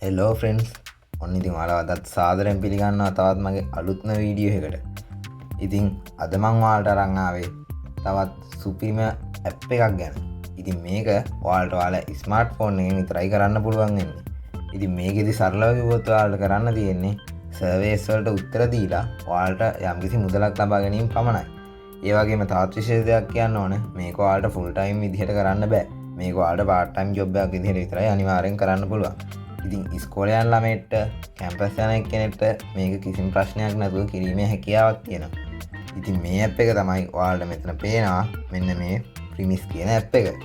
Hello friends ඔන්න ඉතින් ඔයාලව අදත් සාදරයෙන් පිළිගන්නවා තවත් මගේ අලුත්ම වීඩියෝ එකකට. ඉතින් අද මං ඔයාලට අරන් ආවේ තවත් සුපිරිම ඇප් එකක් ගැන. ඉතින් මේක ඔයාලට ඔයාලා ස්මාර්ට්ෆෝන් එකෙන් විතරයි කරන්න පුළුවන් වෙන්නේ. ඉතින් මේකෙදි සරලව කිව්වොත් ඔයාලට කරන්න තියෙන්නේ සර්වේස් වලට උත්තර දීලා ඔයාලට යම්කිසි මුදලක් ලබා ගැනීම පමණයි. ඒ වගේම තවත් විශේෂ දෙයක් කියන්න ඕනේ මේක ඔයාලට ෆුල් ටයිම් විදිහට කරන්න බෑ. මේක ඔයාලට පාර්ට් ටයිම් ජොබ් එකක් විදිහට විතරයි අනිවාර්යෙන් කරන්න පුළුවන්. ඉතින් ඉස්කෝලේ යන ළමයින්ට කැම්පස් යන කෙනෙක්ට මේක කිසිම ප්‍රශ්නයක් නැතුව කිරීමේ හැකියාවක් තියෙනවා. ඉතින් මේ ඇප් එක තමයි ඔයාලට මෙතන පේනවා මෙන්න මේ ප්‍රිමිස් කියන ඇප් එක.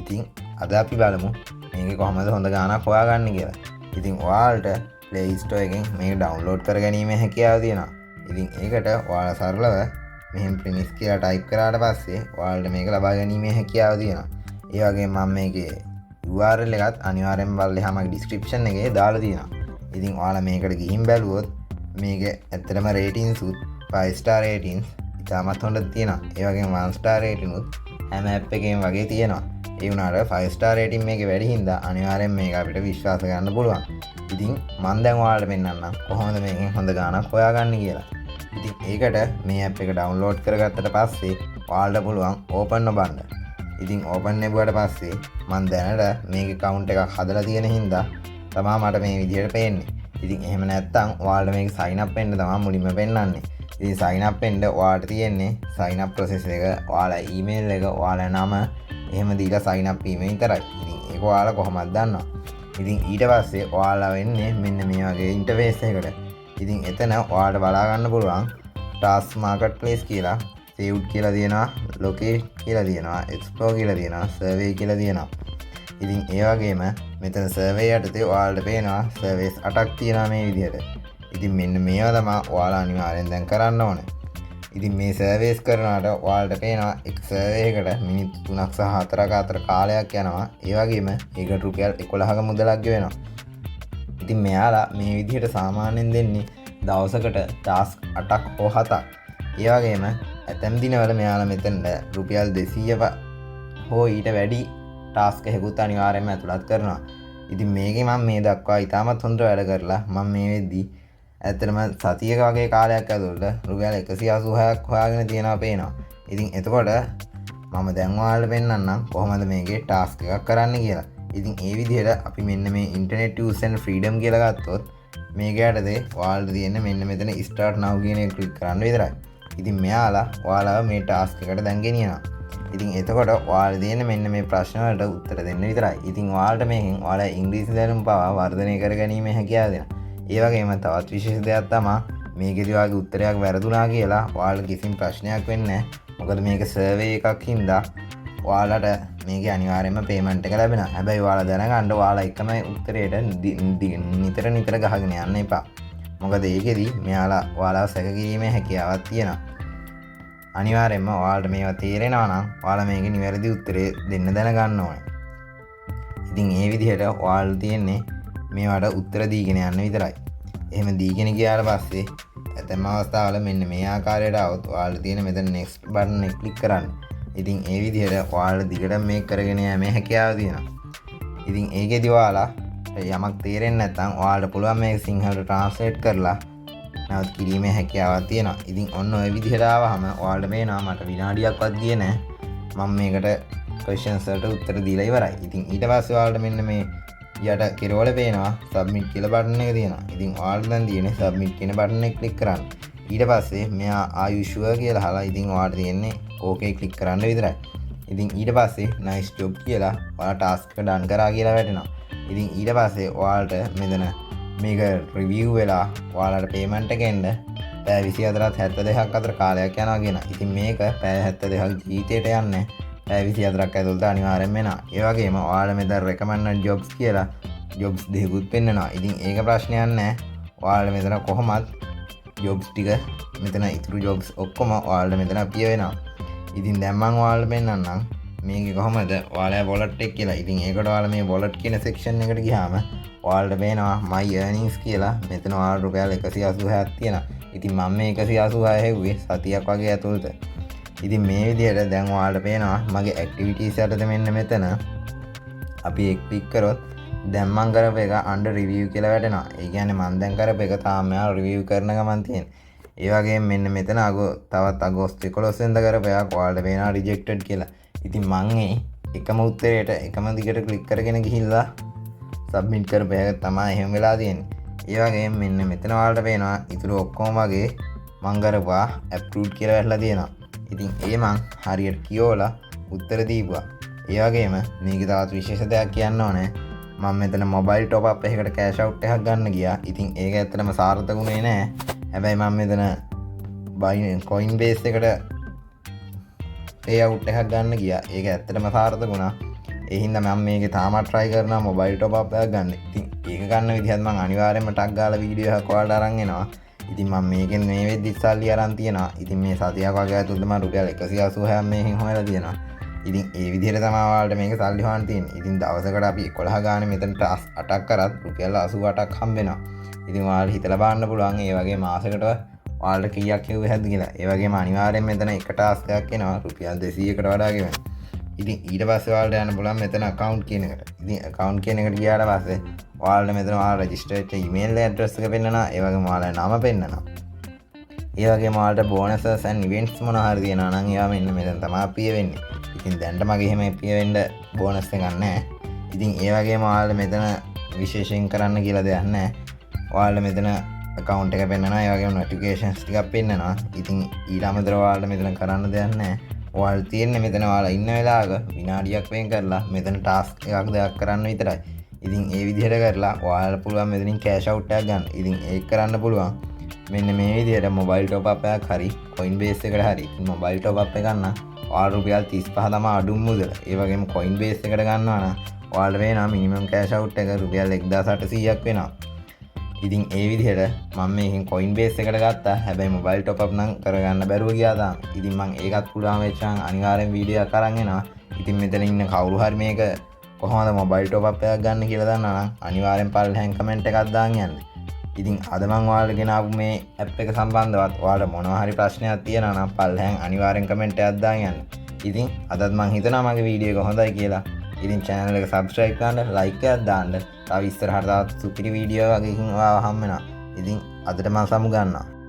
ඉතින් අද අපි බලමු මේක කොහොමද හොඳ ගාණක් හොයාගන්න කියලා. ඉතින් ඔයාලට Play Store එකෙන් මේක ඩවුන්ලෝඩ් කරගැනීමේ හැකියාව තියෙනවා. ඉතින් ඒකට ඔයාලා සරලව මෙහෙම ප්‍රිමිස් කියලා ටයිප් කරාට පස්සේ ඔයාලට මේක ලබා ගැනීමේ හැකියාව තියෙනවා. ඒ වගේම මම මේකේ URL එකත් අනිවාර්යෙන් බලලා මගේ description එකේ දාලා තියෙනවා. ඉතින් ඔයාලා මේකට ගිහින් බැලුවොත් මේක ඇත්තටම ratings උත් 5 star ratings ඉතාමත් හොඳට තියෙනවා. ඒ වගේම 1 star rating උත් හැම app එකේම වගේ තියෙනවා. ඒ වුණාට 5 star rating මේකේ වැඩි හින්දා අනිවාර්යෙන් මේක අපිට විශ්වාස කරන්න පුළුවන්. ඉතින් මම දැන් ඔයාලට පෙන්නන්නම් කොහොමද මේකෙන් හොඳ ගාණක් හොයාගන්නේ කියලා. ඉතින් ඒකට මේ app එක download කරගත්තට පස්සේ ඔයාලට පුළුවන් open නොබන්න. ඉතින් ඕපන් නෙබුවට පස්සේ මන් දැනට මේක account එකක් හදලා තියෙන හින්දා තමා මට මේ විදිහට පේන්නේ. ඉතින් එහෙම නැත්නම් ඔයාලට මේක sign up වෙන්න තමයි මුලින්ම පෙන්නන්නේ. ඉතින් sign up වෙන්න ඔයාලට තියෙන්නේ sign up process එක ඔයාලා email එක ඔයාලා නම එහෙම දීලා sign up වීම විතරයි. ඉතින් ඒක ඔයාලා කොහොමද දන්නවා. ඉතින් ඊට පස්සේ ඔයාලා වෙන්නේ මෙන්න මේ වගේ interface එකකට. ඉතින් එතන ඔයාලට බලා ගන්න පුළුවන් task marketplace කියලා saved කියලා තියෙනවා, locate කියලා තියෙනවා, explore කියලා තියෙනවා, survey කියලා තියෙනවා. ඉතින් ඒ වගේම මෙතන survey යටතේ ඔයාලට පේනවා surveys 8ක් තියෙනවා මේ විදිහට. ඉතින් මෙන්න මේවා තමයි ඔයාලා අනිවාර්යෙන් දැන් කරන්න ඕනේ. ඉතින් මේ surveys කරනාට ඔයාලට පේනවා එක survey එකට මිනිත්තු 3ක් සහ 4ක අතර කාලයක් යනවා. ඒ වගේම ඒකට රුපියල් 11ක මුදලක් ගෙවෙනවා. ඉතින් මෙයාලා මේ විදිහට සාමාන්‍යයෙන් දෙන්නේ දවසකට task 8ක් හෝ 7ක්. ඒ වගේම ඇතැම් දිනවල මෙයාලා මෙතනට රුපියල් 200 හෝ ඊට වැඩි ටාස්ක් එකකුත් අනිවාර්යයෙන්ම ඇතුළත් කරනවා. ඉතින් මේකේ මම මේ දක්වා ඉතාමත් හොඳට වැඩ කරලා මම මේ වෙද්දි ඇත්තටම සතියක වගේ කාලයක් ඇතුළත රුපියල් 186ක් හොයාගෙන තියෙනවා පේනවා. ඉතින් එතකොට මම දැන් ඔයාලට පෙන්නන්නම් කොහොමද මේකේ ටාස්ක් එකක් කරන්න කියලා. ඉතින් ඒ විදිහට අපි මෙන්න මේ internet use and freedom කියලා ගත්තොත් මේක යටතේ ඔයාලට තියෙන මෙන්න මෙතන start now කියන එක ක්ලික් කරන්න විතරයි. ඉතින් මෙයාලා ඔයාලව මේ ටාස්ක් එකට දැන් ගෙනියනවා. ඉතින් එතකොට ඔයාලා දෙන මෙන්න මේ ප්‍රශ්න වලට උත්තර දෙන්න විතරයි. ඉතින් ඔයාලට මේකෙන් ඔයාලා ඉංග්‍රීසි දැනුම පවා වර්ධනය කර ගැනීම හැකියාව දෙනවා. ඒ වගේම තවත් විශේෂ දෙයක් තමයි මේකෙදි ඔයාගේ උත්තරයක් වැරදුනා කියලා ඔයාලට කිසිම ප්‍රශ්නයක් වෙන්නේ නැහැ. මොකද මේක සර්වේ එකක් හින්දා ඔයාලට මේකේ අනිවාර්යයෙන්ම පේමන්ට් එක ලැබෙනවා. හැබැයි ඔයාලා දැනගන්න ඔයාලා එකම උත්තරයට නිතර ගහගෙන යන්න එපා. මොකද ඒකෙදි මෙයාලා ඔයාලා සැක කිරීමේ හැකියාවක් තියෙනවා. අනිවාර්යයෙන්ම ඔයාලට මේවා තේරෙනවා නම් ඔයාලා මේකේ නිවැරදි උත්තරේ දෙන්න දැනගන්න ඕනේ. ඉතින් ඒ විදිහට ඔයාලා තියෙන්නේ මේවට උත්තර දීගෙන යන්න විතරයි. එහෙම දීගෙන ගියාට පස්සේ ඇතැම් අවස්ථාවල මෙන්න මේ ආකාරයට આવොත් ඔයාලා තියෙන මෙතන next button එක click කරන්න. ඉතින් ඒ විදිහට ඔයාලා දිගට මේක කරගෙන යෑමේ හැකියාව තියෙනවා. ඉතින් ඒකෙදි ඔයාලා යමක් තේරෙන්නේ නැත්නම් ඔයාලට පුළුවන් මේක සිංහලට ට්‍රාන්ස්ලේට් කරලා නැවත කිරීමේ හැකියාවක් තියෙනවා. ඉතින් ඔන්න ඔය විදිහට ආවහම ඔයාලට පේනවා මට විනාඩියක්වත් ගියේ නැහැ. මම මේකට questions වලට උත්තර දීලා ඉවරයි. ඉතින් ඊට පස්සේ ඔයාලට මෙන්න මේ යට කෙරවල පේනවා submit කියලා බටන් එක තියෙනවා. ඉතින් ඔයාලට දැන් තියෙන්නේ submit කියන බටන් එක click කරන්න. ඊට පස්සේ මෙයා are you sure කියලා අහලා ඉතින් ඔයාලට තියෙන්නේ okay click කරන්න විතරයි. ඉතින් ඊට පස්සේ nice job කියලා ඔයාලා task එක done කරා කියලා වැටෙනවා. ඉතින් ඊට පස්සේ ඔයාලට මෙතන මේක රිවිව් වෙලා ඔයාලට පේමන්ට් එක එන්න පැය 24ත් 72ක් අතර කාලයක් යනවා කියන. ඉතින් මේක පැය 72ක් ජීවිතේට යන්නේ පැය 24ක් ඇතුළත අනිවාර්යෙන් වෙනවා. ඒ වගේම ඔයාලා මෙතන recommended jobs කියලා jobs දෙකකුත් පෙන්නනවා. ඉතින් ඒක ප්‍රශ්නයක් නැහැ. ඔයාලා මෙතන කොහොමත් jobs ටික මෙතන ඉතුරු jobs ඔක්කොම ඔයාලට මෙතන අපිය වෙනවා. ඉතින් දැන් මම ඔයාලට පෙන්නන්නම් මේක කොහොමද ඔයාලා wallet එක කියලා. ඉතින් ඒකට ඔයාලා මේ wallet කියන section එකට ගියාම ඔයාලට පේනවා my earnings කියලා. මෙතන ඔයාලට රුපියල් 186ක් තියෙනවා. ඉතින් මම මේ 186 හෙව්වේ සතියක් වගේ ඇතුළත. ඉතින් මේ විදිහට දැන් ඔයාලට පේනවා මගේ activities යටතේ මෙන්න මෙතන අපි click කරොත් දැන් මං කරපු එක අන්ඩර් රිවිව් කියලා වැටෙනවා. ඒ කියන්නේ මං දැන් කරපු එක තාම මෙයා රිවිව් කරන ගමන් තියෙන. ඒ වගේම මෙන්න මෙතන තවත් අගෝස්තු 11 වෙනිදා කරපු එකක් ඔයාලට පේනවා රිජෙක්ටඩ් කියලා. ඉතින් මං එකම උත්තරයට එකම දිගට ක්ලික් කරගෙන ගිහිල්ලා සබ්මිට් කරපු එක තමයි එහෙම වෙලා තියෙන්නේ. ඒ වගේම මෙන්න මෙතන ඔයාලට පේනවා ඉතුරු ඔක්කොම වගේ මං කරපුවා ඇප්රූව්ඩ් කියලා වැටලා තියෙනවා. ඉතින් ඒ මං හරියට කියවලා උත්තර දීපුවා. ඒ වගේම මේක තවත් විශේෂ දෙයක් කියන්න ඕනේ. මම මෙතන මොබයිල් ටොප් අප් එකකට කෑෂ් අවුට් එකක් ගන්න ගියා. ඉතින් ඒක ඇත්තටම සාර්ථකුනේ නෑ. හැබැයි මම මෙතන කොයින් බේස් එකට පේ අවුට් එකක් ගන්න ගියා. ඒක ඇත්තටම සාර්ථකුණා. ඒ හින්දා මම මේකේ තාමත් try කරනවා මොබයිල් ටොප් අප් එකක් ගන්න. ඉතින් ඒක ගන්න විදිහත් මම අනිවාර්යයෙන්ම ටක් ගාලා වීඩියෝ එකක් ඔයාලට අරන් එනවා. ඉතින් මම මේකෙන් මේ වෙද්දි සල්ලි අරන් තියනවා. ඉතින් මේ සතියක් වගේ ඇතුළත මම රුපියල් 186ක් මේකෙන් හොයලා තියනවා. ඉතින් ඒ විදිහට තමයි ඔයාලට මේක සල්ලි හොයන්න තියෙන්නේ. ඉතින් දවසකට අපි 11 ගානේ මෙතන ටාස්ක් 8ක් කරත් රුපියල් 88ක් හම්බ වෙනවා. ඉතින් ඔයාලට හිතලා බලන්න පුළුවන් ඒ වගේ මාසෙකට ඔයාලට කීයක් කිව්වේ හැද්ද කියලා. ඒ වගේම අනිවාර්යෙන් මෙතන එක ටාස්ක් එකක් එනවා රුපියල් 200කට වඩා ගෙවන්න. ඉතින් ඊට පස්සේ ඔයාලට යන්න පුළුවන් මෙතන account කියන එකට. ඉතින් account කියන එකට ගියාට පස්සේ ඔයාලට මෙතන ඔයාලා register වෙච්ච email address එක පෙන්නනවා. ඒ වගේම ඔයාලගේ නම පෙන්නනවා. ඒ වගේම ඔයාලට bonuses and events මොනවා හරි තියෙනවා නම් ඒවා මෙන්න මෙතන තමයි අපිය වෙන්නේ. ඉතින් දැන්ට මගේ එහෙම අපිය වෙන්න බෝනස් එකක් නැහැ. ඉතින් ඒ වගේම ඔයාලට මෙතන විශේෂයෙන් කරන්න කියලා දෙයක් නැහැ. ඔයාලට මෙතන account එක පෙන්නනවා. ඒ වගේම notifications ටිකක් පෙන්නනවා. ඉතින් ඊට අමතරව ඔයාලට මෙතන කරන්න දෙයක් නැහැ. ඔයාලට තියෙන්නේ මෙතන ඔයාලා ඉන්න වෙලාවක විනාඩියක් වෙන් කරලා මෙතන ටාස්ක් එකක් දෙයක් කරන්න විතරයි. ඉතින් ඒ විදිහට කරලා ඔයාලට පුළුවන් මෙතනින් කෑෂ් අවුට් එකක් ගන්න. ඉතින් ඒක කරන්න පුළුවන් මෙන්න මේ විදිහට මොබයිල් ටොප් අප් එකක් හරි කොයින් බේස් එකට හරි. ඉතින් මොබයිල් ටොප් අප් එක ගන්න ඔයාලට රුපියල් 35 තමයි අඩුම මුදල. ඒ වගේම කොයින් බේස් එකට ගන්නවා නම් ඔයාලට වෙනවා මිනිමම් කෑෂ් අවුට් එක රුපියල් 1800ක් වෙනවා. ඉතින් ඒ විදිහට මම මේකෙන් කොයින් බේස් එකට ගත්තා. හැබැයි මොබයිල් ටොප් අප් නම් කරගන්න බැරුව ගියා තාම. ඉතින් මම ඒකත් පුළුවන් වෙච්චාන් අනිවාර්යෙන් වීඩියෝ එකක් අරන් එනවා. ඉතින් මෙතන ඉන්න කවුරු හරි මේක කොහොමද මොබයිල් ටොප් අප් එකක් ගන්න කියලා දන්නා නම් අනිවාර්යෙන් පල්ලෙහෙන් කමෙන්ට් එකක් දාන්න යන්න. ඉතින් අද මම ඔයාලට ගෙනාවු මේ ඇප් එක සම්බන්ධවත් ඔයාලට මොනවා හරි ප්‍රශ්නයක් තියෙනවා නම් පල්ලෙහෙන් අනිවාර්යෙන් කමෙන්ට් එකක් දාන්න යන්න. ඉතින් අදත් මම හිතනවා මගේ වීඩියෝ එක හොඳයි කියලා. ඉතින් channel එක subscribe කරන්න, like එකක් දාන්න. තව ඉස්සරහට තවත් සුපිරි වීඩියෝ වගේකින් ඔයාව හම්බ වෙනවා. ඉතින් අදට මම සමු ගන්නවා.